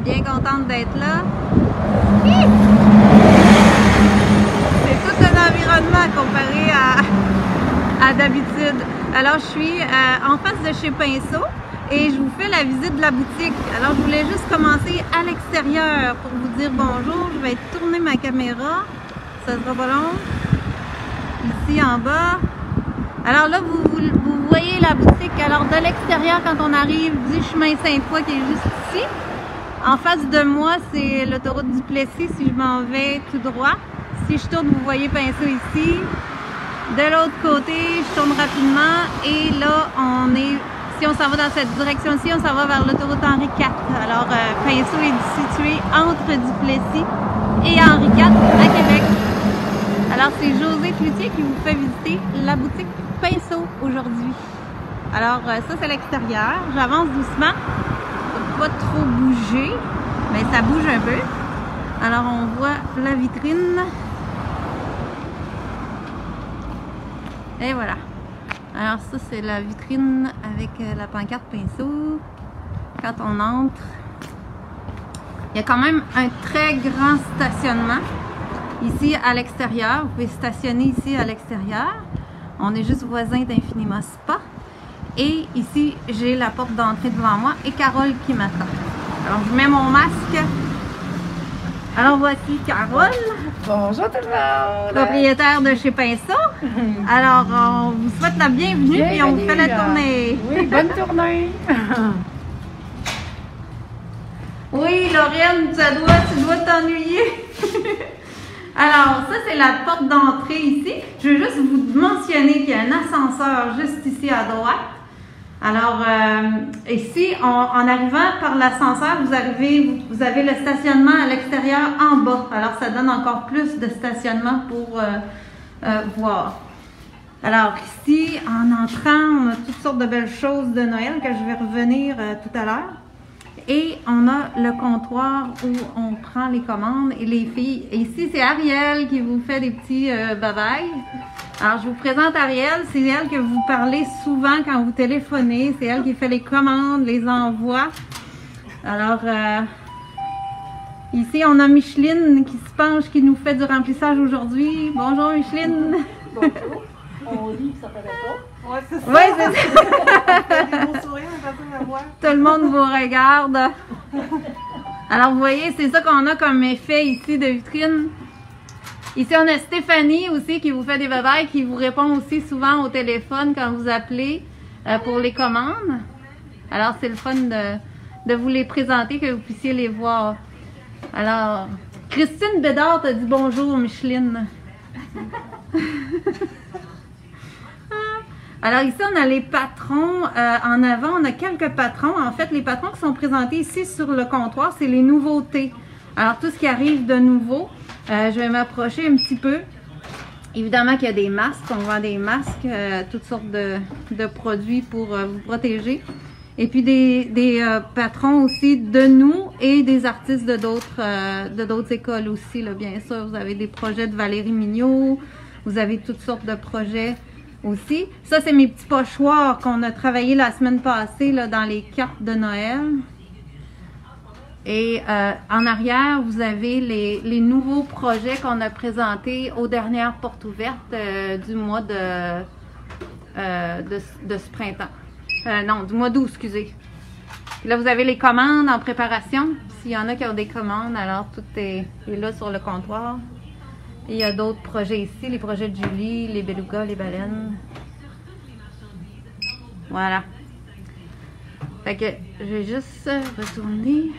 Bien contente d'être là. C'est tout un environnement comparé à d'habitude. Alors, je suis en face de chez Pinceau et je vous fais la visite de la boutique. Alors, je voulais juste commencer à l'extérieur pour vous dire bonjour. Je vais tourner ma caméra. Ça sera pas long. Ici en bas. Alors là, vous voyez la boutique. Alors, de l'extérieur, quand on arrive du chemin Sainte-Foy qui est juste ici, en face de moi, c'est l'autoroute du Plessis si je m'en vais tout droit. Si je tourne, vous voyez Pinceau ici. De l'autre côté, je tourne rapidement et là, si on s'en va dans cette direction-ci, on s'en va vers l'autoroute Henri IV. Alors, Pinceau est situé entre Duplessis et Henri IV à Québec. Alors, c'est José Cloutier qui vous fait visiter la boutique Pinceau aujourd'hui. Alors, ça, c'est l'extérieur. J'avance doucement. Pas trop bouger, mais ça bouge un peu. Alors on voit la vitrine. Et voilà. Alors ça c'est la vitrine avec la pancarte Pinceau. Quand on entre, il y a quand même un très grand stationnement ici à l'extérieur. Vous pouvez stationner ici à l'extérieur. On est juste voisins d'Infiniment Spa. Et ici, j'ai la porte d'entrée devant moi et Carole qui m'attend. Alors, je mets mon masque. Alors, voici Carole. Bonjour tout le monde! Propriétaire de chez Pinceau. Alors, on vous souhaite la bienvenue et on vous fait la tournée. Oui, bonne tournée! Oui, Lauriane, tu dois t'ennuyer. Alors, ça, c'est la porte d'entrée ici. Je veux juste vous mentionner qu'il y a un ascenseur juste ici à droite. Alors, ici, en arrivant par l'ascenseur, vous avez le stationnement à l'extérieur en bas. Alors, ça donne encore plus de stationnement pour voir. Alors, ici, en entrant, on a toutes sortes de belles choses de Noël que je vais revenir tout à l'heure. Et on a le comptoir où on prend les commandes et les filles. Et ici, c'est Ariel qui vous fait des petits bye-bye. Alors, je vous présente Ariel. C'est elle que vous parlez souvent quand vous téléphonez. C'est elle qui fait les commandes, les envois. Alors, ici, on a Micheline qui se penche, qui nous fait du remplissage aujourd'hui. Bonjour, Micheline. Bonjour. On lit, ça paraît pas. Ouais, c'est ça. Ouais, c'est ça. Tout le monde vous regarde. Alors, vous voyez, c'est ça qu'on a comme effet ici de vitrine. Ici, on a Stéphanie aussi qui vous fait des bye-bye, qui vous répond aussi souvent au téléphone quand vous appelez pour les commandes. Alors, c'est le fun de vous les présenter, que vous puissiez les voir. Alors, Christine Bédard t'a dit bonjour, Micheline. Alors ici, on a les patrons. En avant, on a quelques patrons. En fait, les patrons qui sont présentés ici sur le comptoir, c'est les nouveautés. Alors, tout ce qui arrive de nouveau, je vais m'approcher un petit peu. Évidemment qu'il y a des masques. On vend des masques, toutes sortes de produits pour vous protéger. Et puis des patrons aussi de nous et des artistes de d'autres écoles aussi, là, bien sûr. Vous avez des projets de Valérie Mignot. Vous avez toutes sortes de projets aussi. Ça, c'est mes petits pochoirs qu'on a travaillé la semaine passée là, dans les cartes de Noël. Et en arrière, vous avez les nouveaux projets qu'on a présentés aux dernières portes ouvertes du mois de ce printemps. Non, du mois d'août, excusez. Là, vous avez les commandes en préparation. S'il y en a qui ont des commandes, alors tout est là sur le comptoir. Et il y a d'autres projets ici, les projets de Julie, les belugas, les baleines. Voilà. Fait que je vais juste retourner.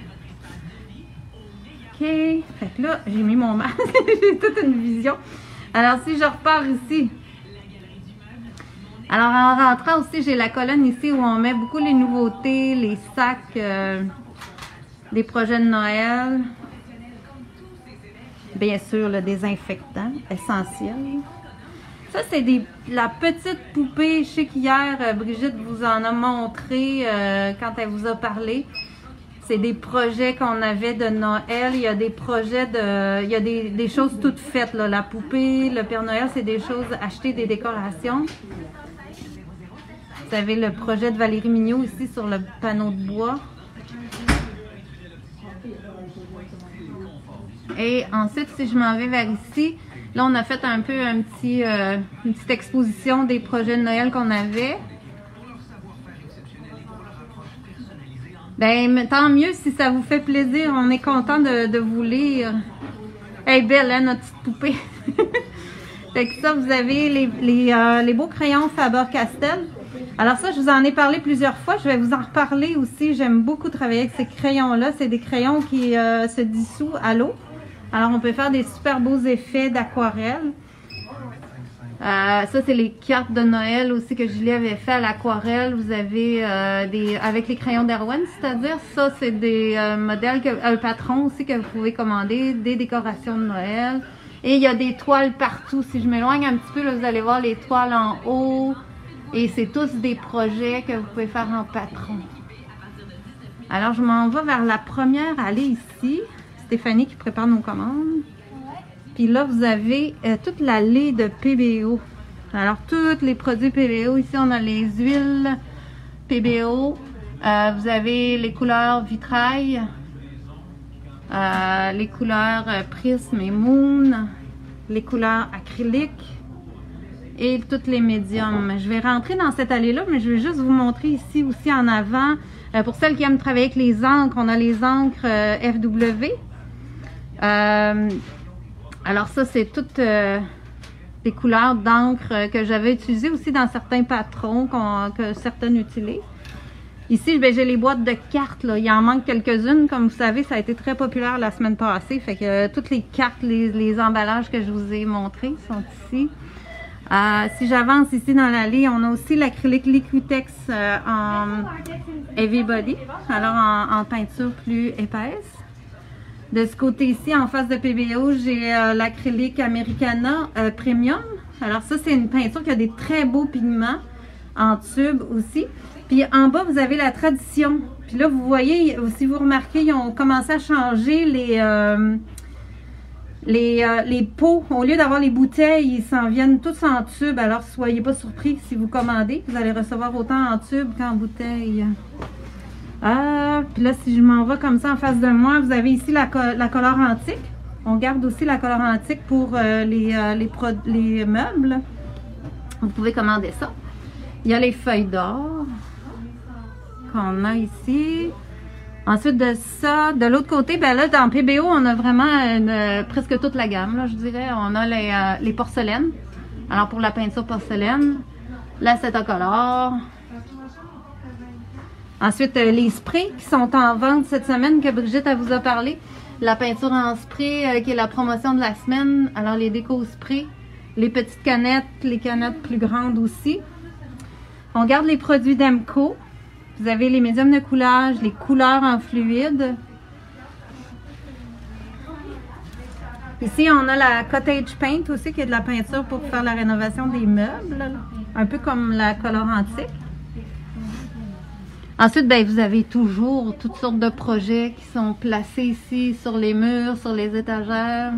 OK. Fait que là, j'ai mis mon masque. J'ai toute une vision. Alors, si je repars ici. Alors, en rentrant aussi, j'ai la colonne ici où on met beaucoup les nouveautés, les sacs, des projets de Noël. Bien sûr, le désinfectant essentiel. Ça, c'est la petite poupée. Je sais qu'hier, Brigitte vous en a montré quand elle vous a parlé. C'est des projets qu'on avait de Noël. Il y a des projets il y a des choses toutes faites, là. La poupée, le Père Noël, c'est des choses achetées, des décorations. Vous avez le projet de Valérie Mignot ici sur le panneau de bois. Et ensuite, si je m'en vais vers ici, là, on a fait un peu une petite exposition des projets de Noël qu'on avait. Ben, tant mieux si ça vous fait plaisir. On est content de vous lire. Elle est belle, hein, notre petite poupée. Fait que ça, vous avez les beaux crayons Faber-Castell. Alors ça, je vous en ai parlé plusieurs fois. Je vais vous en reparler aussi. J'aime beaucoup travailler avec ces crayons-là. C'est des crayons qui se dissouent à l'eau. Alors, on peut faire des super beaux effets d'aquarelle. Ça, c'est les cartes de Noël aussi que Julie avait fait à l'aquarelle. Vous avez avec les crayons d'Erwan, c'est-à-dire ça, c'est des modèles, un patron aussi que vous pouvez commander, des décorations de Noël. Et il y a des toiles partout. Si je m'éloigne un petit peu, là, vous allez voir les toiles en haut. Et c'est tous des projets que vous pouvez faire en patron. Alors, je m'en vais vers la première allée ici. Stéphanie qui prépare nos commandes. Puis là, vous avez toute l'allée de PBO. Alors, tous les produits PBO. Ici, on a les huiles PBO. Vous avez les couleurs vitrail. Les couleurs prisme et moon. Les couleurs acryliques. Et toutes les médiums. Je vais rentrer dans cette allée-là, mais je vais juste vous montrer ici aussi en avant. Pour celles qui aiment travailler avec les encres, on a les encres FW. Alors ça, c'est toutes les couleurs d'encre que j'avais utilisées aussi dans certains patrons que certaines utilisent. Ici, ben, j'ai les boîtes de cartes, là. Il en manque quelques-unes. Comme vous savez, ça a été très populaire la semaine passée. Fait que toutes les cartes, les emballages que je vous ai montrés sont ici. Si j'avance ici dans l'allée, on a aussi l'acrylique Liquitex en Heavy Body, alors en peinture plus épaisse. De ce côté-ci, en face de PBO, j'ai l'acrylique Americana Premium. Alors ça, c'est une peinture qui a des très beaux pigments en tube aussi. Puis en bas, vous avez la Tradition. Puis là, vous voyez, si vous remarquez, ils ont commencé à changer les pots. Au lieu d'avoir les bouteilles, ils s'en viennent tous en tube. Alors, soyez pas surpris si vous commandez. Vous allez recevoir autant en tube qu'en bouteille. Puis là, si je m'en vais comme ça en face de moi, vous avez ici la couleur antique. On garde aussi la couleur antique pour les meubles. Vous pouvez commander ça. Il y a les feuilles d'or qu'on a ici. Ensuite de ça, de l'autre côté, ben là, dans PBO, on a vraiment presque toute la gamme, là, je dirais. On a les porcelaines. Alors, pour la peinture porcelaine, l'acétocolore. Ensuite, les sprays qui sont en vente cette semaine, que Brigitte elle vous a parlé. La peinture en spray, qui est la promotion de la semaine. Alors, les déco sprays, les petites canettes, les canettes plus grandes aussi. On garde les produits d'Emco. Vous avez les médiums de coulage, les couleurs en fluide. Ici, on a la Cottage Paint aussi, qui est de la peinture pour faire la rénovation des meubles. Là. Un peu comme la couleur antique. Ensuite, ben, vous avez toujours toutes sortes de projets qui sont placés ici sur les murs, sur les étagères.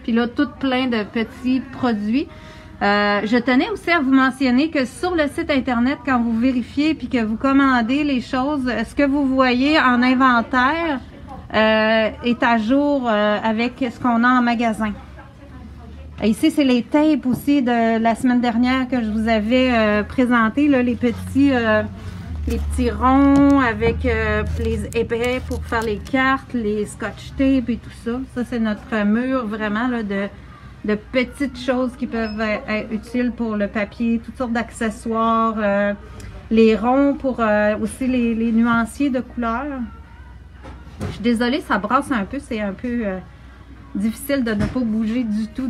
Puis là, tout plein de petits produits. Je tenais aussi à vous mentionner que sur le site internet, quand vous vérifiez puis que vous commandez les choses, ce que vous voyez en inventaire est à jour avec ce qu'on a en magasin. Et ici, c'est les tapes aussi de la semaine dernière que je vous avais présenté, là, les petits ronds avec les épais pour faire les cartes, les scotch tape et tout ça. Ça, c'est notre mur vraiment là, de petites choses qui peuvent être utiles pour le papier, toutes sortes d'accessoires, les ronds pour aussi les nuanciers de couleurs. Je suis désolée, ça brasse un peu, c'est un peu difficile de ne pas bouger du tout.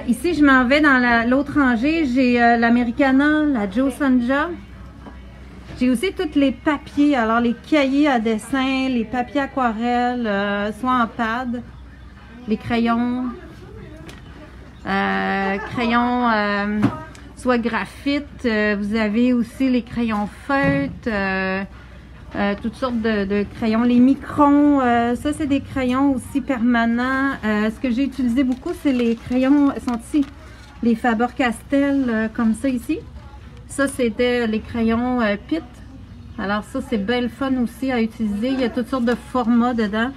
Ici, je m'en vais dans l'autre rangée, j'ai l'Americana, la Joe Sanja. J'ai aussi tous les papiers, alors les cahiers à dessin, les papiers aquarelles, soit en pad, les crayons, soit graphite. Vous avez aussi les crayons feutres, toutes sortes de crayons. Les microns, ça c'est des crayons aussi permanents. Ce que j'ai utilisé beaucoup, c'est les crayons, sont ici, les Faber-Castell comme ça ici. Ça c'était les crayons Pitt. Alors ça, c'est bien le fun aussi à utiliser. Il y a toutes sortes de formats dedans.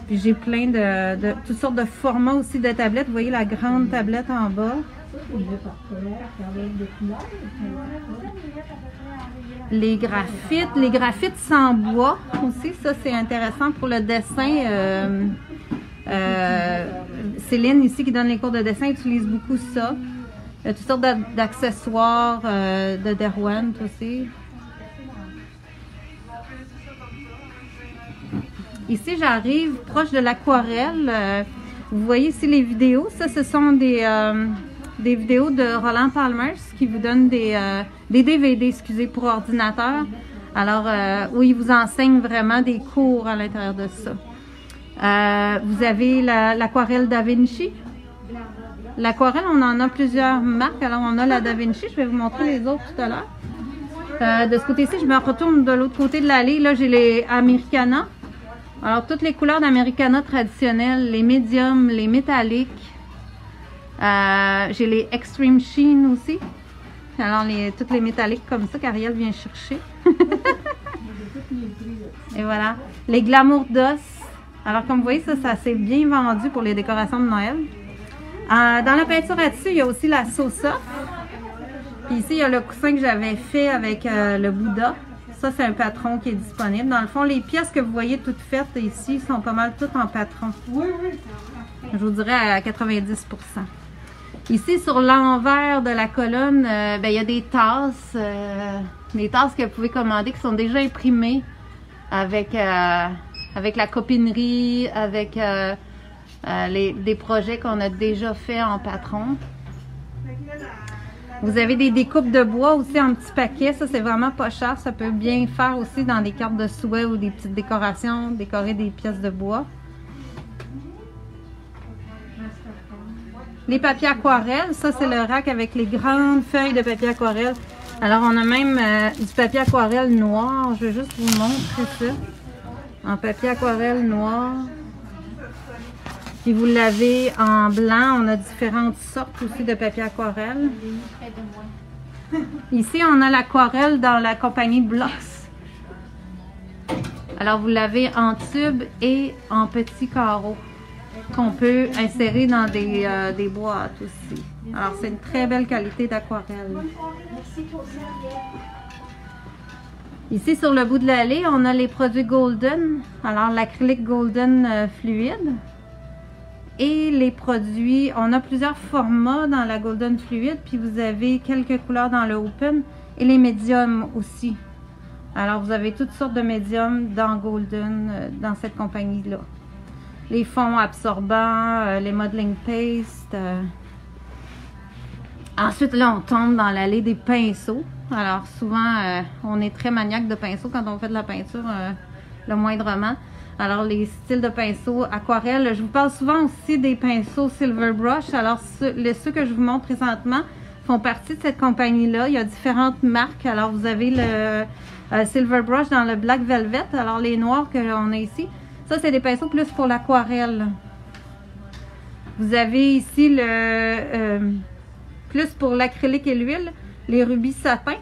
Puis j'ai plein de toutes sortes de formats aussi de tablettes. Vous voyez la grande tablette en bas. Les graphites sans bois aussi, ça c'est intéressant pour le dessin. Céline ici qui donne les cours de dessin utilise beaucoup ça. Il y a toutes sortes d'accessoires de Derwent aussi. Ici j'arrive proche de l'aquarelle. Vous voyez ici les vidéos. Ça ce sont des vidéos de Roland Palmers qui vous donne des DVD, excusez, pour ordinateur. Alors, où il vous enseigne vraiment des cours à l'intérieur de ça. Vous avez l'aquarelle Da Vinci. L'aquarelle, on en a plusieurs marques. Alors, on a la Da Vinci. Je vais vous montrer les autres tout à l'heure. De ce côté-ci, je me retourne de l'autre côté de l'allée. Là, j'ai les Americana. Alors, toutes les couleurs d'Americana traditionnelles, les médiums, les métalliques. J'ai les Extreme Sheen aussi. Alors, toutes les métalliques comme ça qu'Ariel vient chercher. Et voilà. Les Glamour d'os. Alors, comme vous voyez, ça c'est bien vendu pour les décorations de Noël. Dans la peinture à dessus, il y a aussi la Sosa. Puis ici, il y a le coussin que j'avais fait avec le Bouddha. Ça, c'est un patron qui est disponible. Dans le fond, les pièces que vous voyez toutes faites ici sont pas mal toutes en patron. Oui, oui. Je vous dirais à 90%. Ici, sur l'envers de la colonne, il y a des tasses que vous pouvez commander qui sont déjà imprimées avec la copinerie, avec des projets qu'on a déjà fait en patron. Vous avez des découpes de bois aussi en petits paquets. Ça, c'est vraiment pas cher. Ça peut bien faire aussi dans des cartes de souhait ou des petites décorations, décorer des pièces de bois. Les papiers aquarelles, ça c'est le rack avec les grandes feuilles de papier aquarelle. Alors on a même du papier aquarelle noir. Je vais juste vous montrer ça. En papier aquarelle noir. Puis vous l'avez en blanc. On a différentes sortes aussi de papier aquarelle. Ici on a l'aquarelle dans la compagnie Blox. Alors vous l'avez en tube et en petits carreaux, qu'on peut insérer dans des boîtes aussi. Alors, c'est une très belle qualité d'aquarelle. Ici, sur le bout de l'allée, on a les produits Golden. Alors, l'acrylique Golden fluide. Et les produits, on a plusieurs formats dans la Golden fluide. Puis, vous avez quelques couleurs dans le Open. Et les médiums aussi. Alors, vous avez toutes sortes de médiums dans Golden, dans cette compagnie-là. Les fonds absorbants, les modeling paste. Ensuite, là, on tombe dans l'allée des pinceaux. Alors, souvent, on est très maniaque de pinceaux quand on fait de la peinture, le moindrement. Alors, les styles de pinceaux aquarelle. Je vous parle souvent aussi des pinceaux Silver Brush. Alors, ceux que je vous montre présentement font partie de cette compagnie-là. Il y a différentes marques. Alors, vous avez le Silver Brush dans le Black Velvet. Alors, les noirs que l'on a ici. Ça, c'est des pinceaux plus pour l'aquarelle. Vous avez ici le plus pour l'acrylique et l'huile, les rubis satin.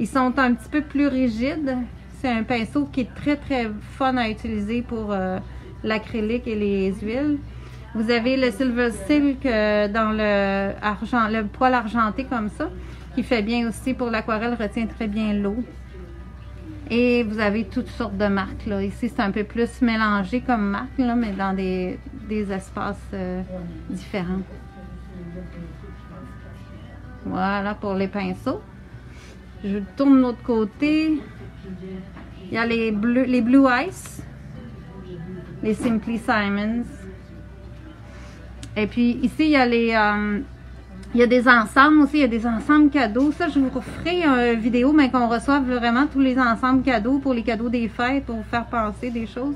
Ils sont un petit peu plus rigides. C'est un pinceau qui est très, très fun à utiliser pour l'acrylique et les huiles. Vous avez le Silver Silk dans le poil argenté comme ça, qui fait bien aussi pour l'aquarelle, retient très bien l'eau. Et vous avez toutes sortes de marques, là. Ici, c'est un peu plus mélangé comme marque, là, mais dans des espaces différents. Voilà pour les pinceaux. Je tourne de l'autre côté. Il y a les Blue Ice, les Simply Simons. Et puis ici, il y a il y a des ensembles aussi, il y a des ensembles cadeaux. Ça, je vous referai une vidéo, mais qu'on reçoive vraiment tous les ensembles cadeaux pour les cadeaux des fêtes, pour vous faire penser des choses.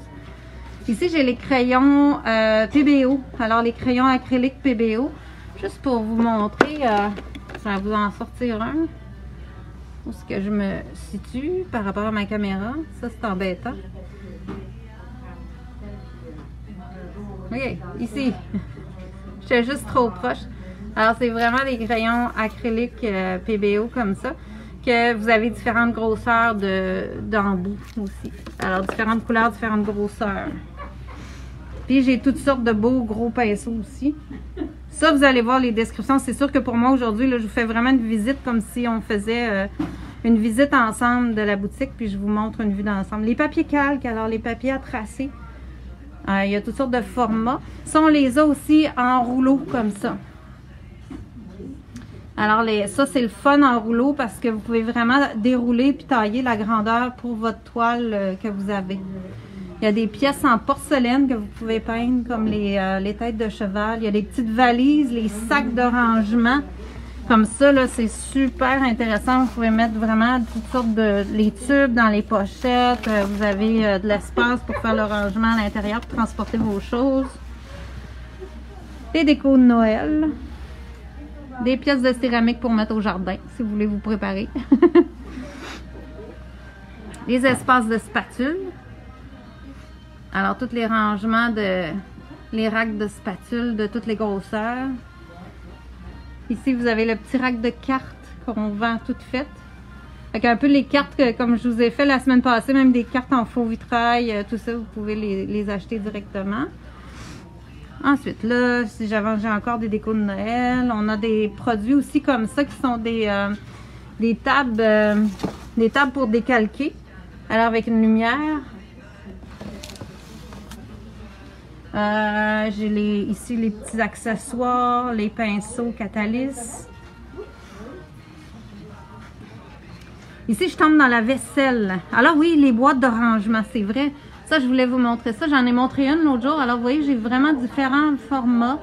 Ici, j'ai les crayons PBO. Alors, les crayons acryliques PBO. Juste pour vous montrer, je vais vous en sortir un. Où est-ce que je me situe par rapport à ma caméra. Ça, c'est embêtant. OK, ici. J'étais juste trop proche. Alors, c'est vraiment des crayons acryliques PBO comme ça. que vous avez différentes grosseurs d'embout aussi. Alors, différentes couleurs, différentes grosseurs. Puis, j'ai toutes sortes de beaux gros pinceaux aussi. Ça, vous allez voir les descriptions. C'est sûr que pour moi, aujourd'hui, je vous fais vraiment une visite comme si on faisait une visite ensemble de la boutique. Puis, je vous montre une vue d'ensemble. Les papiers calques, alors les papiers à tracer. Il y a toutes sortes de formats. Ça, on les a aussi en rouleau comme ça. Alors, ça, c'est le fun en rouleau parce que vous pouvez vraiment dérouler puis tailler la grandeur pour votre toile que vous avez. Il y a des pièces en porcelaine que vous pouvez peindre comme les têtes de cheval. Il y a des petites valises, les sacs de rangement. Comme ça, là, c'est super intéressant. Vous pouvez mettre vraiment toutes sortes les tubes dans les pochettes. Vous avez de l'espace pour faire le rangement à l'intérieur pour transporter vos choses. Des décos de Noël. Des pièces de céramique pour mettre au jardin, si vous voulez vous préparer. Les espaces de spatules. Alors, tous les rangements les racks de spatules de toutes les grosseurs. Ici, vous avez le petit rack de cartes qu'on vend toutes faites. Avec un peu les cartes, comme je vous ai fait la semaine passée, même des cartes en faux vitrail, tout ça, vous pouvez les acheter directement. Ensuite, là, si j'ai encore des décos de Noël, on a des produits aussi comme ça qui sont des tables pour décalquer. Alors, avec une lumière. J'ai ici les petits accessoires, les pinceaux Catalyst. Ici, je tombe dans la vaisselle. Alors oui, les boîtes de rangement, c'est vrai. Ça, je voulais vous montrer ça. J'en ai montré une l'autre jour. Alors, vous voyez, j'ai vraiment différents formats,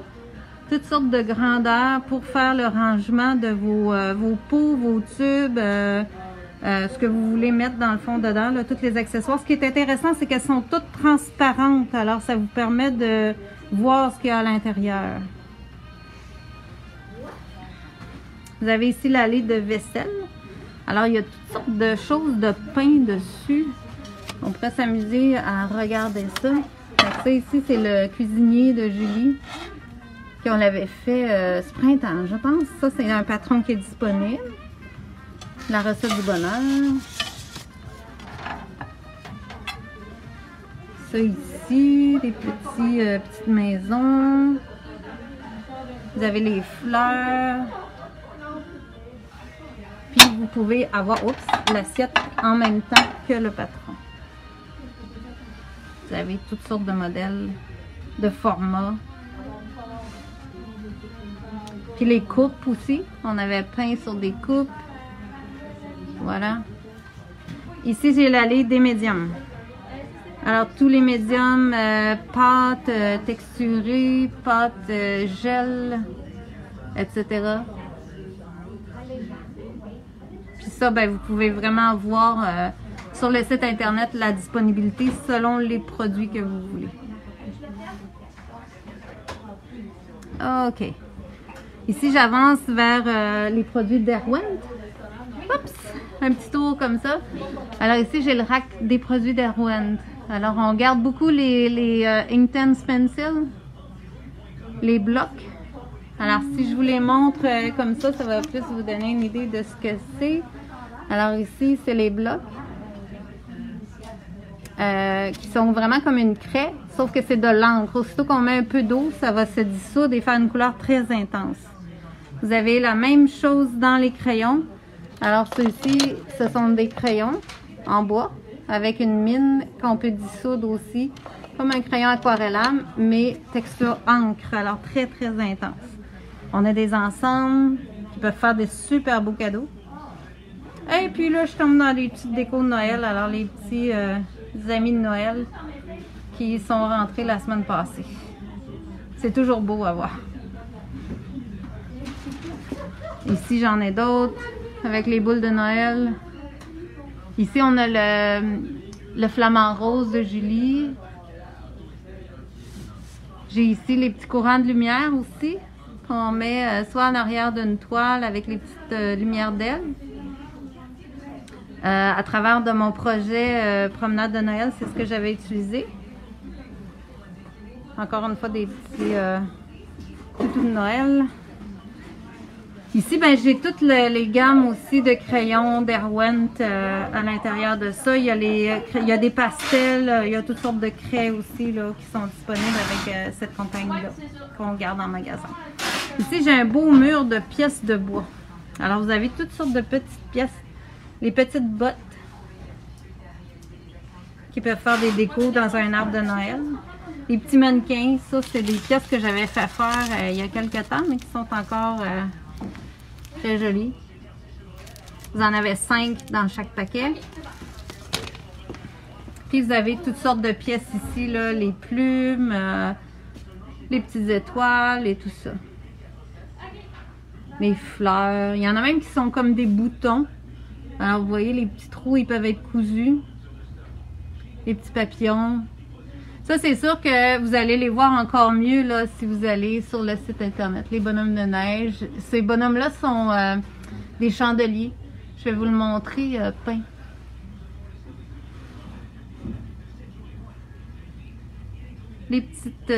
toutes sortes de grandeurs pour faire le rangement de vos pots, vos tubes, ce que vous voulez mettre dans le fond dedans, là, tous les accessoires. Ce qui est intéressant, c'est qu'elles sont toutes transparentes. Alors, ça vous permet de voir ce qu'il y a à l'intérieur. Vous avez ici l'allée de vaisselle. Alors, il y a toutes sortes de choses de pain dessus. On pourrait s'amuser à regarder ça. Donc, ça ici, c'est le cuisinier de Julie qu'on l'avait fait ce printemps, je pense. Ça, c'est un patron qui est disponible. La recette du bonheur. Ça ici, des petites maisons. Vous avez les fleurs. Puis vous pouvez avoir l'assiette en même temps que le patron. Vous avez toutes sortes de modèles, de formats. Puis les coupes aussi. On avait peint sur des coupes. Voilà. Ici, j'ai l'allée des médiums. Alors, tous les médiums, pâte texturée, pâte gel, etc. Puis ça, ben, vous pouvez vraiment voir sur le site internet la disponibilité selon les produits que vous voulez. OK. Ici, j'avance vers les produits d'Erwent. Oups! Un petit tour comme ça. Alors ici, j'ai le rack des produits d'Erwent. Alors, on garde beaucoup les Inktense Pencil, les blocs. Alors, si je vous les montre comme ça va plus vous donner une idée de ce que c'est. Alors ici, c'est les blocs qui sont vraiment comme une craie, sauf que c'est de l'encre. Aussitôt qu'on met un peu d'eau, ça va se dissoudre et faire une couleur très intense. Vous avez la même chose dans les crayons. Alors, ceux-ci, ce sont des crayons en bois avec une mine qu'on peut dissoudre aussi, comme un crayon aquarellable, mais texture encre, alors très, très intense. On a des ensembles qui peuvent faire des super beaux cadeaux. Et puis là, je tombe dans les petites décos de Noël, alors les petits amis de Noël qui sont rentrés la semaine passée. C'est toujours beau à voir. Ici, j'en ai d'autres avec les boules de Noël. Ici, on a le flamant rose de Julie. J'ai ici les petits courants de lumière aussi, qu'on met soit en arrière d'une toile avec les petites lumières d'ailes. À travers de mon projet Promenade de Noël, c'est ce que j'avais utilisé. Encore une fois, des petits toutous de Noël. Ici, ben, j'ai toutes les gammes aussi de crayons Derwent à l'intérieur de ça. Il y a des pastels, il y a toutes sortes de craies aussi là, qui sont disponibles avec cette compagnie-là qu'on garde en magasin. Ici, j'ai un beau mur de pièces de bois. Alors, vous avez toutes sortes de petites pièces. Les petites bottes qui peuvent faire des décos dans un arbre de Noël. Les petits mannequins, ça, c'est des pièces que j'avais fait faire il y a quelques temps, mais qui sont encore... très joli. Vous en avez 5 dans chaque paquet. Puis vous avez toutes sortes de pièces ici, là, les plumes, les petites étoiles et tout ça. Les fleurs. Il y en a même qui sont comme des boutons. Alors vous voyez, les petits trous, ils peuvent être cousus. Les petits papillons. Ça, c'est sûr que vous allez les voir encore mieux là, si vous allez sur le site internet. Les bonhommes de neige. Ces bonhommes-là sont des chandeliers. Je vais vous le montrer peints. Les petites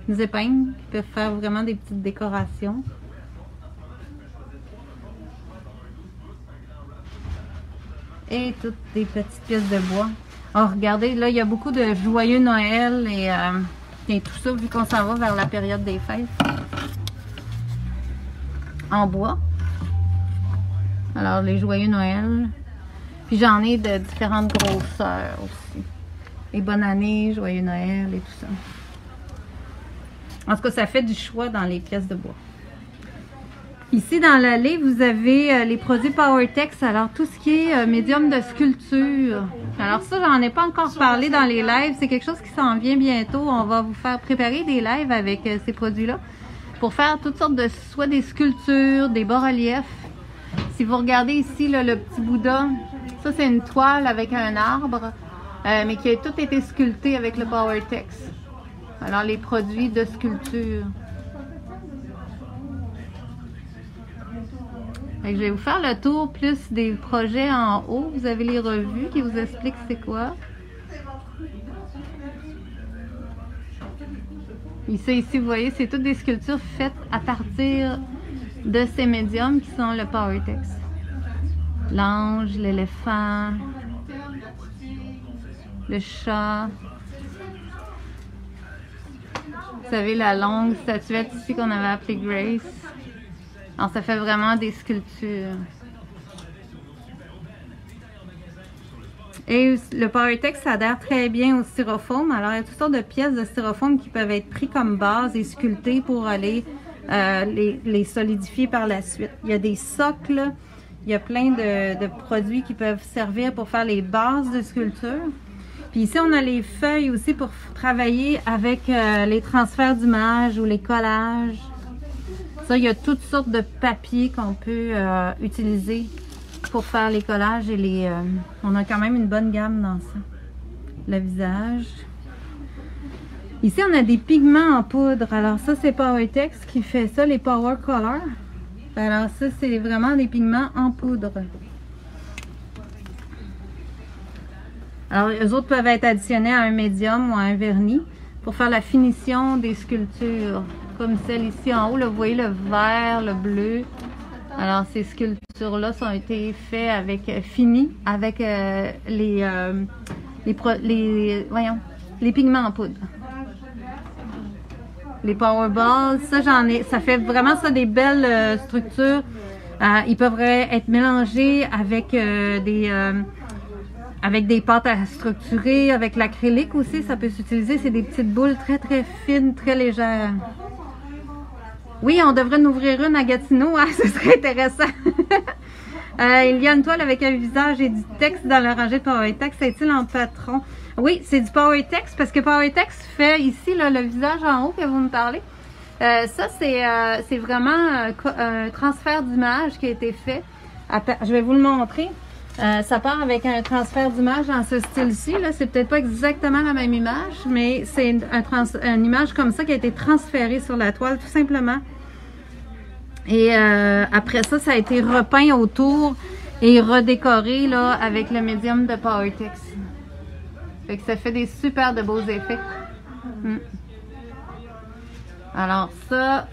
épingles qui peuvent faire vraiment des petites décorations. Et toutes des petites pièces de bois. Oh, regardez, là, il y a beaucoup de joyeux Noël et tout ça, vu qu'on s'en va vers la période des fêtes. En bois. Alors, les joyeux Noël. Puis j'en ai de différentes grosseurs aussi. Les bonnes années, joyeux Noël et tout ça. En tout cas, ça fait du choix dans les pièces de bois. Ici, dans l'allée, vous avez les produits PowerTex. Alors, tout ce qui est médium de sculpture. Alors ça, j'en ai pas encore parlé dans les lives. C'est quelque chose qui s'en vient bientôt. On va vous faire préparer des lives avec ces produits-là pour faire toutes sortes de, soit des sculptures, des bas-reliefs. Si vous regardez ici, là, le petit Bouddha, ça, c'est une toile avec un arbre, mais qui a tout été sculpté avec le PowerTex. Alors, les produits de sculpture. Je vais vous faire le tour plus des projets en haut. Vous avez les revues qui vous expliquent c'est quoi. Et ça ici, vous voyez, c'est toutes des sculptures faites à partir de ces médiums qui sont le PowerTex. L'ange, l'éléphant, le chat. Vous savez, la longue statuette ici qu'on avait appelée Grace. Alors, ça fait vraiment des sculptures. Et le PowerTex adhère très bien au styrofoam. Alors, il y a toutes sortes de pièces de styrofoam qui peuvent être prises comme base et sculptées pour aller les solidifier par la suite. Il y a des socles, il y a plein de produits qui peuvent servir pour faire les bases de sculpture. Puis ici, on a les feuilles aussi pour travailler avec les transferts d'images ou les collages. Ça, il y a toutes sortes de papiers qu'on peut utiliser pour faire les collages et les... on a quand même une bonne gamme dans ça. Le visage. Ici, on a des pigments en poudre. Alors ça, c'est PowerTex qui fait ça, les Power Color. Alors ça, c'est vraiment des pigments en poudre. Alors, eux autres peuvent être additionnés à un médium ou à un vernis pour faire la finition des sculptures. Comme celle ici en haut, là, vous voyez le vert, le bleu. Alors, ces sculptures-là ont été faites avec finies avec les pigments en poudre. Les Powerballs, ça j'en ai, ça fait vraiment ça des belles structures. Ils peuvent être mélangés avec des pâtes à structurer, avec l'acrylique aussi, ça peut s'utiliser. C'est des petites boules très très fines, très légères. Oui, on devrait en ouvrir une à Gatineau, hein, ce serait intéressant. Il y a une toile avec un visage et du texte dans le rangée de PowerTex. C'est-il en patron? Oui, c'est du PowerTex parce que PowerTex fait ici là, le visage en haut que vous me parlez. Ça, c'est vraiment un transfert d'image qui a été fait. Je vais vous le montrer. Ça part avec un transfert d'image dans ce style-ci. C'est peut-être pas exactement la même image, mais c'est une image comme ça qui a été transférée sur la toile, tout simplement. Et après ça, ça a été repeint autour et redécoré là, avec le médium de PowerTex. Fait que ça fait des super de beaux effets. Alors ça,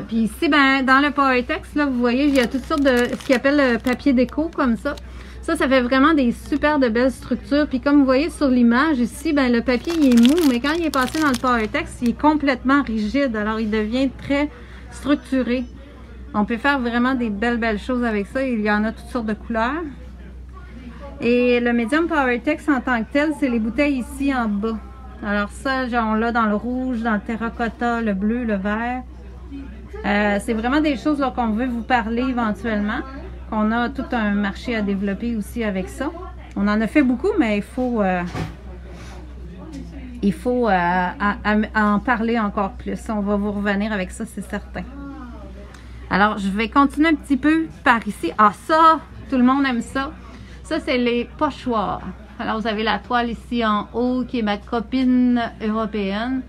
puis ici, ben, dans le PowerTex, là, vous voyez, il y a toutes sortes de, ce qu'ils appelle le papier déco, comme ça. Ça fait vraiment des super de belles structures. Puis comme vous voyez sur l'image ici, ben, le papier, il est mou, mais quand il est passé dans le PowerTex, il est complètement rigide. Alors, il devient très structuré. On peut faire vraiment des belles choses avec ça. Il y en a toutes sortes de couleurs. Et le médium PowerTex en tant que tel, c'est les bouteilles ici en bas. Alors ça, on l'a dans le rouge, dans le terracotta, le bleu, le vert. C'est vraiment des choses qu'on veut vous parler éventuellement. On a tout un marché à développer aussi avec ça. On en a fait beaucoup, mais il faut en parler encore plus. On va vous revenir avec ça, c'est certain. Alors, je vais continuer un petit peu par ici. Ah, ça, tout le monde aime ça. Ça, c'est les pochoirs. Alors, vous avez la toile ici en haut qui est ma copine européenne.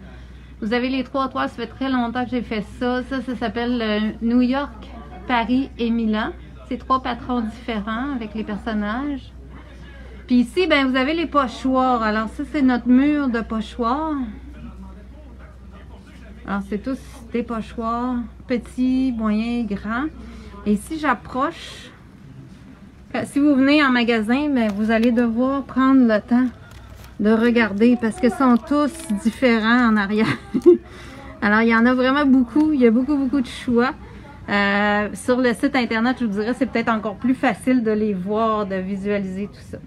Vous avez les 3 toiles, ça fait très longtemps que j'ai fait ça. Ça s'appelle New York, Paris et Milan. C'est 3 patrons différents avec les personnages. Puis ici, ben, vous avez les pochoirs. Alors, ça, c'est notre mur de pochoirs. Alors, c'est tous des pochoirs, petits, moyens, grands. Et si j'approche... Si vous venez en magasin, ben, vous allez devoir prendre le temps de regarder parce que sont tous différents en arrière. Alors, il y en a vraiment beaucoup. Il y a beaucoup de choix. Sur le site internet, je vous dirais, c'est peut-être encore plus facile de les voir, de visualiser tout ça.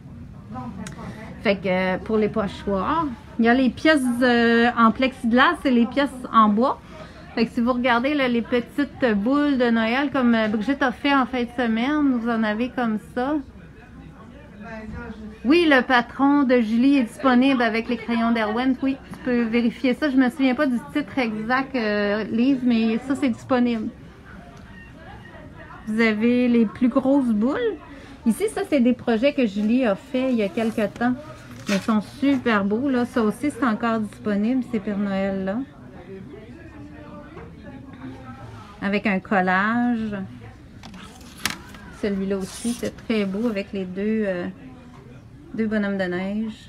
Fait que pour les pochoirs, il y a les pièces en plexiglas et les pièces en bois. Fait que si vous regardez là, les petites boules de Noël comme Brigitte a fait en fin de semaine, vous en avez comme ça. Oui, le patron de Julie est disponible avec les crayons d'Erwin. Oui, tu peux vérifier ça. Je me souviens pas du titre exact, Lise, mais ça, c'est disponible. Vous avez les plus grosses boules. Ici, ça, c'est des projets que Julie a fait il y a quelques temps. Ils sont super beaux, là. Ça aussi, c'est encore disponible, ces Père Noël-là. Avec un collage. Celui-là aussi, c'est très beau avec les deux bonhommes de neige.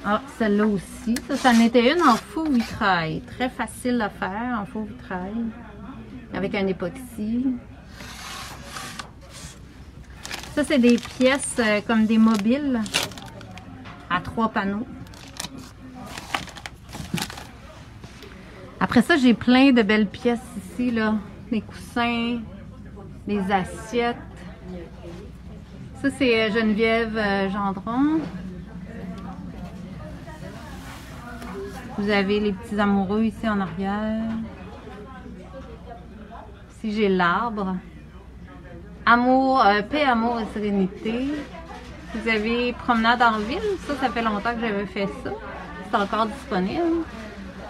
Ah, celle-là aussi. Ça en était une en faux vitrail. Très facile à faire en faux vitrail. Avec un époxy. Ça, c'est des pièces comme des mobiles à 3 panneaux. Après ça, j'ai plein de belles pièces ici, là. Des coussins, des assiettes. Ça, c'est Geneviève Gendron. Vous avez les petits amoureux ici en arrière. Ici, j'ai l'arbre. Amour, paix, amour et sérénité. Vous avez promenade en ville. Ça fait longtemps que j'avais fait ça. C'est encore disponible.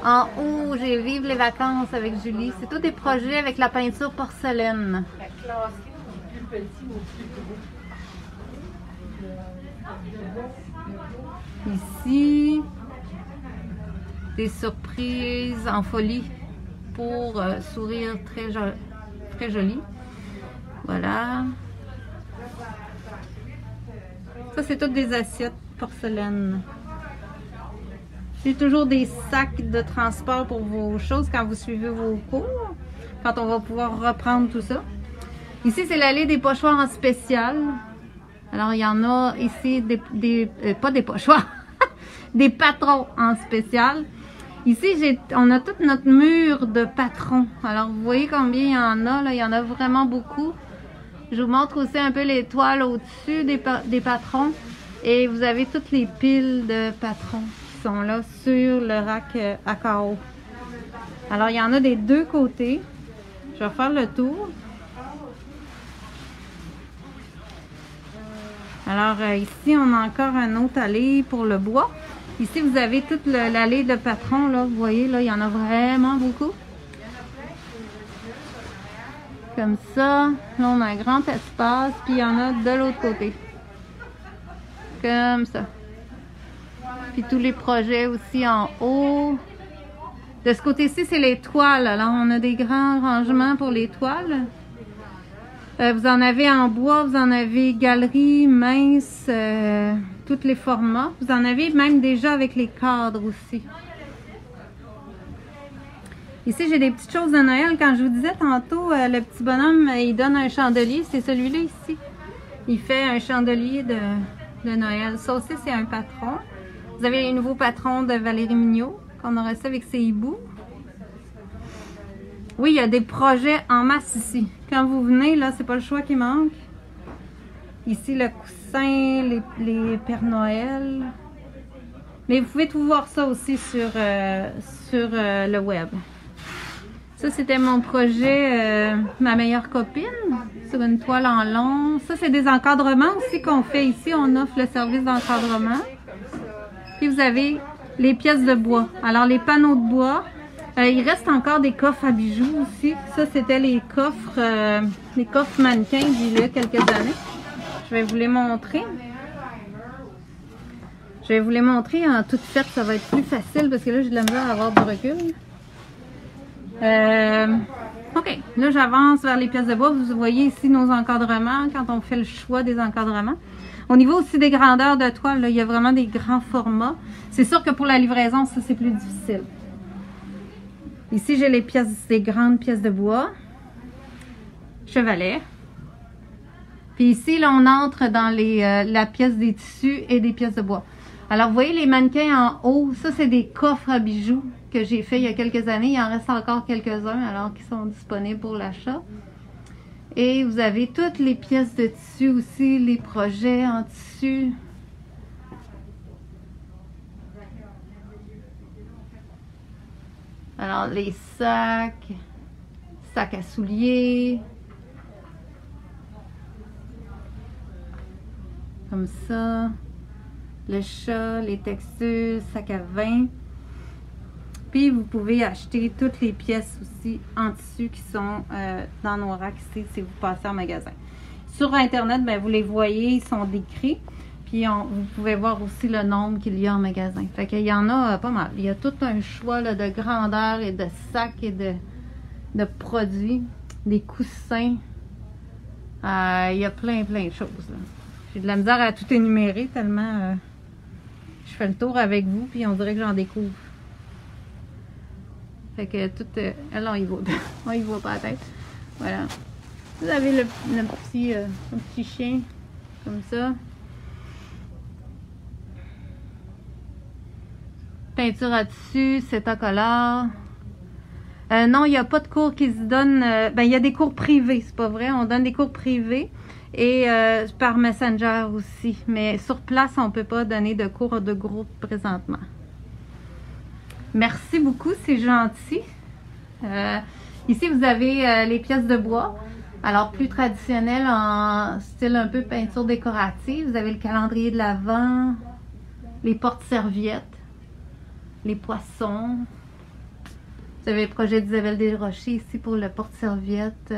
En haut, j'ai Vive les vacances avec Julie. C'est tous des projets avec la peinture porcelaine. La classe du plus petit au plus gros. Ici, des surprises en folie pour sourire très joli. Voilà. Ça, c'est toutes des assiettes porcelaine. J'ai toujours des sacs de transport pour vos choses quand vous suivez vos cours, quand on va pouvoir reprendre tout ça. Ici, c'est l'allée des pochoirs en spécial. Alors, il y en a ici, pas des pochoirs, des patrons en spécial. Ici, on a tout notre mur de patrons. Alors, vous voyez combien il y en a, là. Il y en a vraiment beaucoup. Je vous montre aussi un peu les toiles au-dessus des patrons. Et vous avez toutes les piles de patrons qui sont là sur le rack à carreaux. Alors, il y en a des deux côtés. Je vais faire le tour. Alors, ici, on a encore un autre allée pour le bois. Ici, vous avez toute l'allée de patrons, là. Vous voyez, là, il y en a vraiment beaucoup. Comme ça. Là, on a un grand espace. Puis, il y en a de l'autre côté. Comme ça. Puis, tous les projets aussi en haut. De ce côté-ci, c'est les toiles. Alors, on a des grands rangements pour les toiles. Vous en avez en bois, vous en avez galerie, mince, tous les formats. Vous en avez même déjà avec les cadres aussi. Ici, j'ai des petites choses de Noël. Quand je vous disais tantôt, le petit bonhomme, il donne un chandelier. C'est celui-là ici. Il fait un chandelier de Noël. Ça aussi, c'est un patron. Vous avez les nouveaux patrons de Valérie Mignot, qu'on a reçu avec ses hiboux. Oui, il y a des projets en masse ici. Quand vous venez, là, c'est pas le choix qui manque. Ici, le coussin, les Pères Noël. Mais vous pouvez tout voir ça aussi sur le web. Ça, c'était mon projet Ma meilleure copine, sur une toile en long. Ça, c'est des encadrements aussi qu'on fait ici. On offre le service d'encadrement. Puis vous avez les pièces de bois. Alors, les panneaux de bois. Il reste encore des coffres à bijoux aussi. Ça, c'était les coffres mannequins d'il y a quelques années. Je vais vous les montrer. Je vais vous les montrer en toute faite. Ça va être plus facile parce que là, j'ai de la misère à avoir du recul. OK, là j'avance vers les pièces de bois. Vous voyez ici nos encadrements quand on fait le choix des encadrements. Au niveau aussi des grandeurs de toile, là, il y a vraiment des grands formats. C'est sûr que pour la livraison, ça c'est plus difficile. Ici, j'ai des grandes pièces de bois. Chevalet. Puis ici, là, on entre dans la pièce des tissus et des pièces de bois. Alors, vous voyez les mannequins en haut, ça c'est des coffres à bijoux que j'ai fait il y a quelques années. Il en reste encore quelques-uns alors qu'ils sont disponibles pour l'achat. Et vous avez toutes les pièces de tissu aussi, les projets en tissu. Alors les sacs à souliers. Comme ça. Le chat, les textiles, sacs à vin. Puis, vous pouvez acheter toutes les pièces aussi en tissu qui sont dans nos racks ici si vous passez en magasin. Sur Internet, ben, vous les voyez, ils sont décrits. Puis, vous pouvez voir aussi le nombre qu'il y a en magasin. Fait qu'il y en a pas mal. Il y a tout un choix là, de grandeur et de sacs et de produits. Des coussins. Il y a plein de choses. J'ai de la misère à tout énumérer tellement je fais le tour avec vous puis on dirait que j'en découvre. Fait que tout... là, on y voit pas la tête. Voilà. Vous avez le petit chien, comme ça. Peinture à tissu, c'est à color. Non, il n'y a pas de cours qui se donnent... ben, il y a des cours privés, c'est pas vrai. On donne des cours privés et par Messenger aussi. Mais sur place, on ne peut pas donner de cours de groupe présentement. Merci beaucoup, c'est gentil. Ici, vous avez les pièces de bois. Alors, plus traditionnelles en style un peu peinture décorative. Vous avez le calendrier de l'Avent, les porte-serviettes, les poissons. Vous avez le projet d'Isabelle Desrochers ici pour le porte-serviette.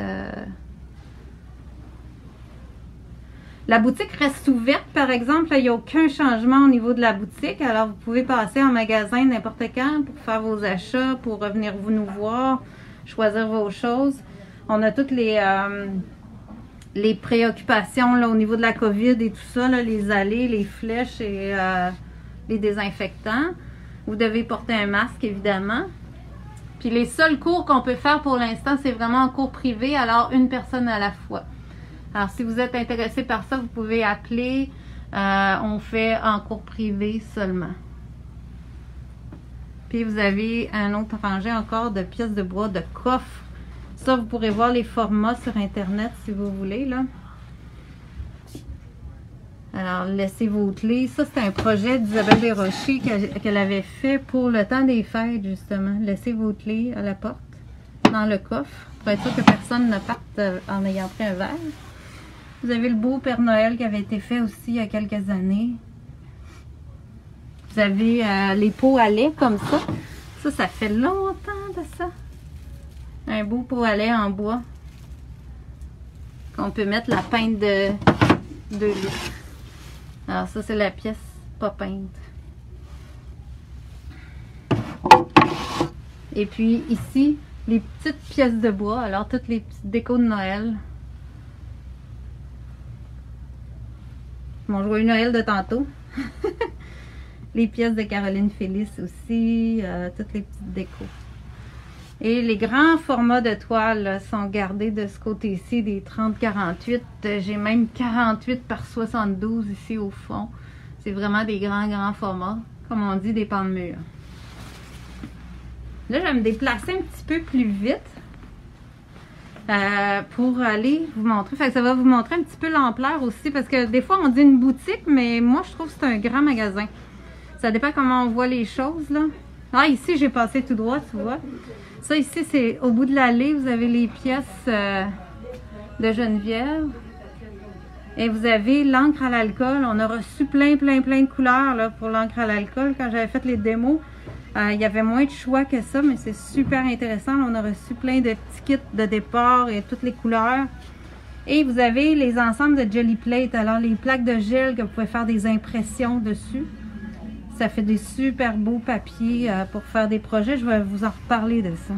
La boutique reste ouverte, par exemple. Il n'y a aucun changement au niveau de la boutique. Alors, vous pouvez passer en magasin n'importe quand pour faire vos achats, pour revenir nous voir, choisir vos choses. On a toutes les préoccupations là, au niveau de la COVID et tout ça, là, les allées, les flèches et les désinfectants. Vous devez porter un masque, évidemment. Puis les seuls cours qu'on peut faire pour l'instant, c'est vraiment en cours privé, alors une personne à la fois. Alors, si vous êtes intéressé par ça, vous pouvez appeler. On fait en cours privé seulement. Puis, vous avez un autre rangé encore de pièces de bois, de coffres. Ça, vous pourrez voir les formats sur Internet si vous voulez, là. Alors, laissez vos clés. Ça, c'est un projet d'Isabelle Desrochers qu'elle avait fait pour le temps des fêtes, justement. Laissez vos clés à la porte, dans le coffre, pour être sûr que personne ne parte en ayant pris un verre. Vous avez le beau Père Noël qui avait été fait aussi il y a quelques années. Vous avez les pots à lait comme ça. Ça fait longtemps de ça. Un beau pot à lait en bois. Qu'on peut mettre la pinte de 2 litres. Alors ça, c'est la pièce pas peinte. Et puis ici, les petites pièces de bois. Alors, toutes les petites décos de Noël. Mon joyeux Noël de tantôt. Les pièces de Caroline Félix aussi, toutes les petites décos. Et les grands formats de toile là, sont gardés de ce côté-ci, des 30-48. J'ai même 48 par 72 ici au fond. C'est vraiment des grands formats, comme on dit, des pans de mur. Là, je vais me déplacer un petit peu plus vite pour aller vous montrer. Fait que ça va vous montrer un petit peu l'ampleur aussi, parce que des fois, on dit une boutique, mais moi, je trouve que c'est un grand magasin. Ça dépend comment on voit les choses, là. Ah, ici, j'ai passé tout droit, tu vois. Ça, ici, c'est au bout de l'allée, vous avez les pièces de Geneviève. Et vous avez l'encre à l'alcool. On a reçu plein de couleurs là, pour l'encre à l'alcool. Quand j'avais fait les démos, il y avait moins de choix que ça, mais c'est super intéressant. On a reçu plein de petits kits de départ et toutes les couleurs. Et vous avez les ensembles de Jelly Plate. Alors, les plaques de gel que vous pouvez faire des impressions dessus. Ça fait des super beaux papiers pour faire des projets. Je vais vous en reparler de ça.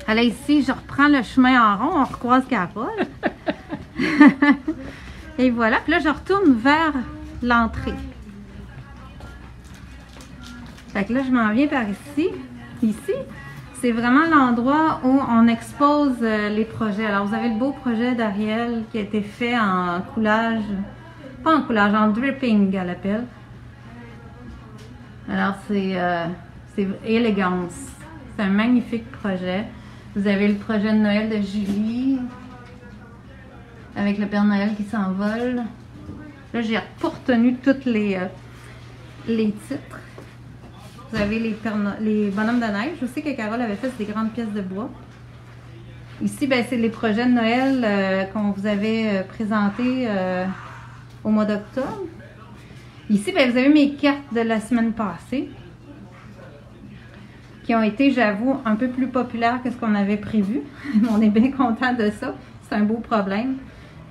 Alors ici, je reprends le chemin en rond. On recroise Carole. Et voilà. Puis là, je retourne vers l'entrée. Fait que là, je m'en viens par ici. Ici, c'est vraiment l'endroit où on expose les projets. Alors, vous avez le beau projet d'Ariel qui a été fait en coulage. Pas en coulage, en dripping, elle l'appelle. Alors, c'est élégance. C'est un magnifique projet. Vous avez le projet de Noël de Julie, avec le Père Noël qui s'envole. Là, j'ai retenu tous les titres. Vous avez les bonhommes de neige. Je sais que Carole avait fait des grandes pièces de bois. Ici, ben, c'est les projets de Noël qu'on vous avait présentés au mois d'octobre. Ici, ben, vous avez mes cartes de la semaine passée qui ont été, j'avoue, un peu plus populaires que ce qu'on avait prévu. On est bien content de ça. C'est un beau problème.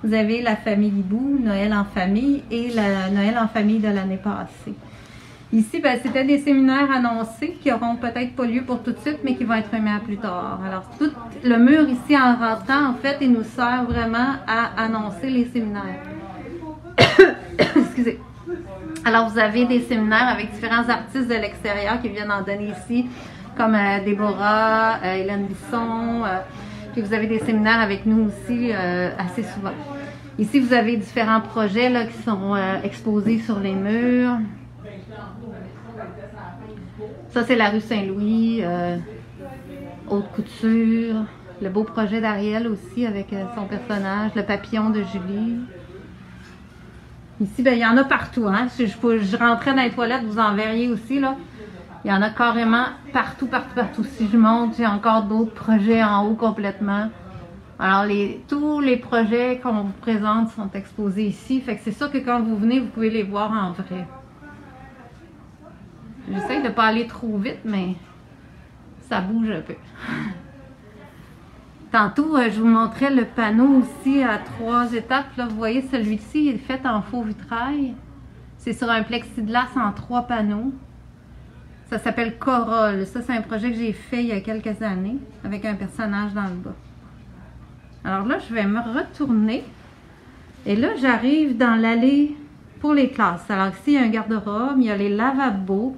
Vous avez la famille Hibou, Noël en famille et la Noël en famille de l'année passée. Ici, ben, c'était des séminaires annoncés qui n'auront peut-être pas lieu pour tout de suite, mais qui vont être remis à plus tard. Alors, tout le mur ici, en rentrant, en fait, il nous sert vraiment à annoncer les séminaires. Excusez. Alors, vous avez des séminaires avec différents artistes de l'extérieur qui viennent en donner ici, comme Déborah, Hélène Bisson. Puis vous avez des séminaires avec nous aussi assez souvent. Ici, vous avez différents projets là, qui sont exposés sur les murs. Ça, c'est la rue Saint-Louis, haute couture. Le beau projet d'Ariel aussi avec son personnage, le papillon de Julie. Ici, ben, il y en a partout. Hein? Si je rentrais dans les toilettes, vous en verriez aussi. Là. Il y en a carrément partout. Si je monte, j'ai encore d'autres projets en haut complètement. Alors, tous les projets qu'on vous présente sont exposés ici. Fait que c'est sûr que quand vous venez, vous pouvez les voir en vrai. J'essaie de ne pas aller trop vite, mais ça bouge un peu. Tantôt, je vous montrais le panneau aussi à 3 étapes. Là, vous voyez, celui-ci est fait en faux vitrail. C'est sur un plexiglas en 3 panneaux. Ça s'appelle Corolle. Ça, c'est un projet que j'ai fait il y a quelques années avec un personnage dans le bas. Alors là, je vais me retourner. Et là, j'arrive dans l'allée pour les classes. Alors ici, il y a un garde-robe, il y a les lavabos.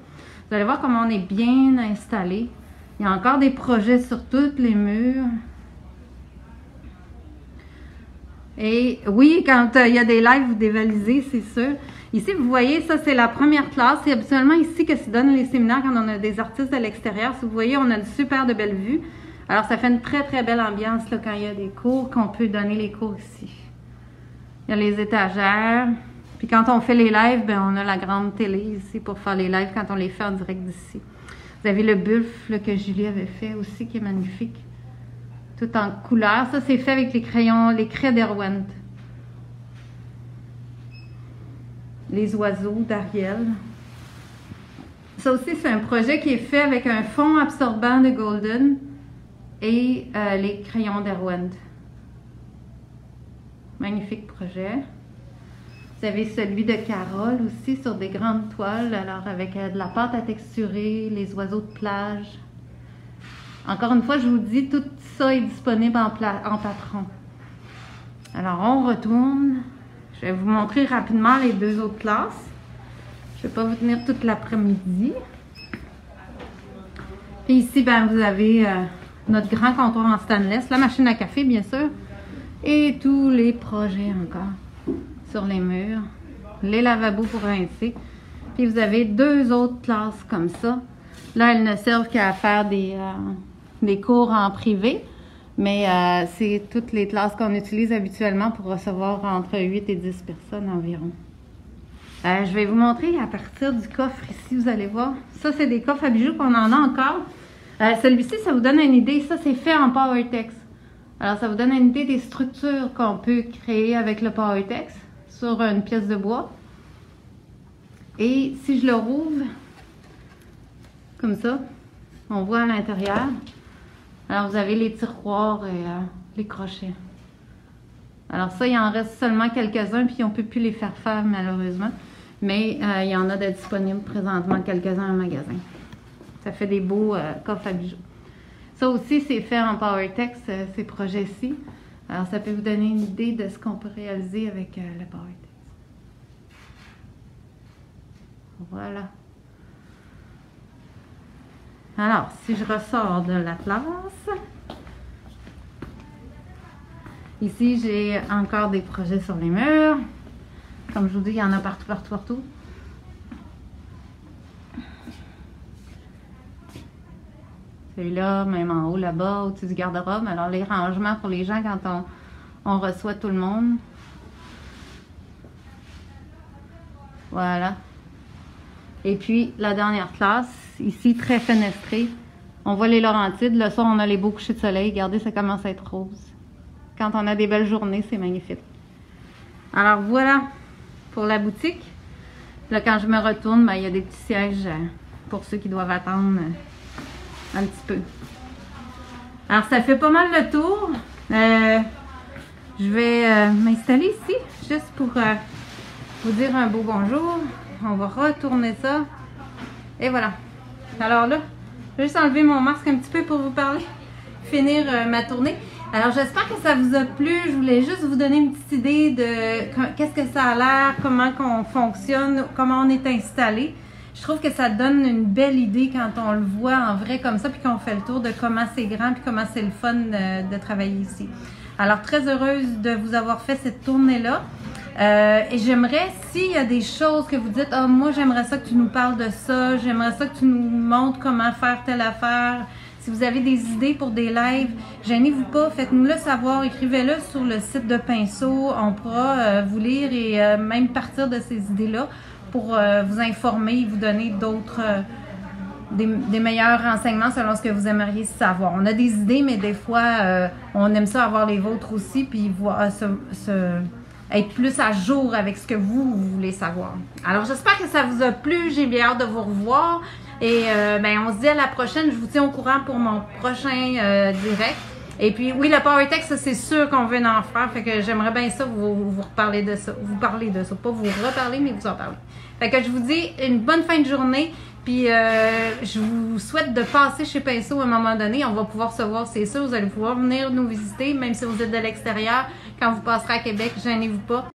Vous allez voir comment on est bien installé. Il y a encore des projets sur tous les murs. Et oui, quand il y a des lives, vous dévalisez, c'est sûr. Ici, vous voyez, ça, c'est la première classe. C'est habituellement ici que se donnent les séminaires quand on a des artistes de l'extérieur. Si vous voyez, on a une super de belle vue. Alors, ça fait une très belle ambiance là, quand il y a des cours, qu'on peut donner les cours ici. Il y a les étagères. Puis quand on fait les lives, ben, on a la grande télé ici pour faire les lives quand on les fait en direct d'ici. Vous avez le buffle que Julie avait fait aussi, qui est magnifique. Tout en couleur. Ça, c'est fait avec les crayons, les craies d'Erwent. Les oiseaux d'Ariel. Ça aussi, c'est un projet qui est fait avec un fond absorbant de Golden et les crayons d'Erwent. Magnifique projet. Vous avez celui de Carole aussi sur des grandes toiles, alors avec de la pâte à texturer, les oiseaux de plage. Encore une fois, je vous dis, tout ça est disponible en patron. Alors, on retourne. Je vais vous montrer rapidement les 2 autres classes. Je vais pas vous tenir toute l'après-midi. Puis ici, ben, vous avez notre grand comptoir en stainless, la machine à café, bien sûr, et tous les projets encore sur les murs, les lavabos pour rincer. Puis vous avez 2 autres classes comme ça. Là, elles ne servent qu'à faire des cours en privé, mais c'est toutes les classes qu'on utilise habituellement pour recevoir entre 8 et 10 personnes environ. Je vais vous montrer à partir du coffre ici, vous allez voir. Ça, c'est des coffres à bijoux qu'on en a encore. Celui-ci, ça vous donne une idée. Ça, c'est fait en PowerTex. Alors, ça vous donne une idée des structures qu'on peut créer avec le PowerTex sur une pièce de bois. Et si je le rouvre, comme ça, on voit à l'intérieur. Alors, vous avez les tiroirs et les crochets. Alors ça, il en reste seulement quelques-uns, puis on ne peut plus les faire malheureusement. Mais il y en a de disponibles présentement, quelques-uns en magasin. Ça fait des beaux coffres à bijoux. Ça aussi, c'est fait en PowerTex, ces projets-ci. Alors, ça peut vous donner une idée de ce qu'on peut réaliser avec le PowerTex. Voilà. Alors, si je ressors de la place, ici, j'ai encore des projets sur les murs. Comme je vous dis, il y en a partout, partout, partout. Celui-là, même en haut, là-bas, au-dessus du garde-robe. Alors, les rangements pour les gens quand on reçoit tout le monde. Voilà. Et puis, la dernière classe, ici, très fenestrée. On voit les Laurentides. Le soir, on a les beaux couchers de soleil. Regardez, ça commence à être rose. Quand on a des belles journées, c'est magnifique. Alors, voilà pour la boutique. Là, quand je me retourne, ben, il y a des petits sièges pour ceux qui doivent attendre un petit peu. Alors, ça fait pas mal le tour. Je vais m'installer ici, juste pour vous dire un beau bonjour. On va retourner ça. Et voilà. Alors là, je vais juste enlever mon masque un petit peu pour vous parler. Finir ma tournée. Alors, j'espère que ça vous a plu. Je voulais juste vous donner une petite idée de qu'est-ce que ça a l'air, comment qu'on fonctionne, comment on est installé. Je trouve que ça donne une belle idée quand on le voit en vrai comme ça, puis qu'on fait le tour de comment c'est grand, puis comment c'est le fun de travailler ici. Alors, très heureuse de vous avoir fait cette tournée-là. Et j'aimerais, s'il y a des choses que vous dites, ah, moi j'aimerais ça que tu nous parles de ça, j'aimerais ça que tu nous montres comment faire telle affaire. Si vous avez des idées pour des lives, gênez-vous pas, faites-nous-le savoir, écrivez-le sur le site de Pinceau. On pourra vous lire et même partir de ces idées-là pour vous informer et vous donner d'autres, des meilleurs renseignements selon ce que vous aimeriez savoir. On a des idées, mais des fois, on aime ça avoir les vôtres aussi, puis être plus à jour avec ce que vous voulez savoir. Alors, j'espère que ça vous a plu. J'ai bien hâte de vous revoir. Et ben, on se dit à la prochaine. Je vous tiens au courant pour mon prochain direct. Et puis, oui, le PowerTex, c'est sûr qu'on veut en faire. Fait que j'aimerais bien ça vous reparler de ça. Vous parler de ça. Pas vous reparler, mais vous en parler. Fait que je vous dis une bonne fin de journée. Puis, je vous souhaite de passer chez Pinceau à un moment donné. On va pouvoir se voir, c'est sûr. Vous allez pouvoir venir nous visiter, même si vous êtes de l'extérieur. Quand vous passerez à Québec, gênez-vous pas.